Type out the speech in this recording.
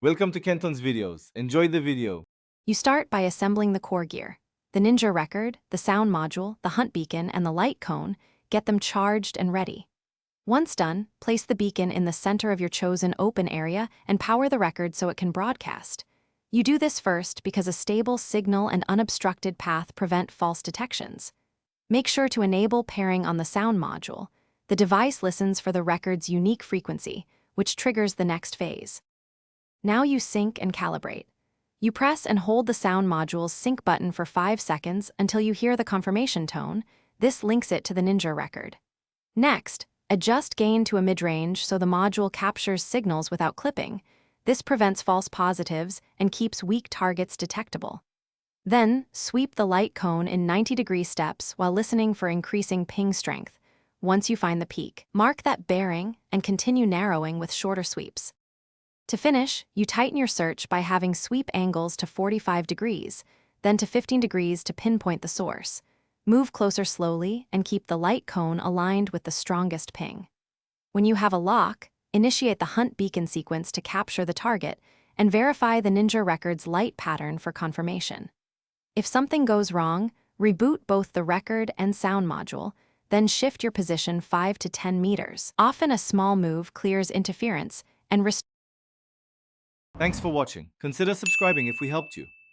Welcome to Kenton's videos. Enjoy the video. You start by assembling the core gear. The Ninja record, the sound module, the hunt beacon, and the light cone. Get them charged and ready. Once done, place the beacon in the center of your chosen open area and power the record so it can broadcast. You do this first because a stable signal and unobstructed path prevent false detections. Make sure to enable pairing on the sound module. The device listens for the record's unique frequency, which triggers the next phase. Now you sync and calibrate. You press and hold the sound module's sync button for 5 seconds until you hear the confirmation tone. This links it to the Ninja record. Next, adjust gain to a mid-range so the module captures signals without clipping. This prevents false positives and keeps weak targets detectable. Then, sweep the light cone in 90-degree steps while listening for increasing ping strength. Once you find the peak, mark that bearing and continue narrowing with shorter sweeps. To finish, you tighten your search by having sweep angles to 45 degrees, then to 15 degrees to pinpoint the source. Move closer slowly and keep the light cone aligned with the strongest ping. When you have a lock, initiate the hunt beacon sequence to capture the target and verify the Ninja record's light pattern for confirmation. If something goes wrong, reboot both the record and sound module, then shift your position 5 to 10 meters. Often a small move clears interference and restores. Thanks for watching. Consider subscribing if we helped you.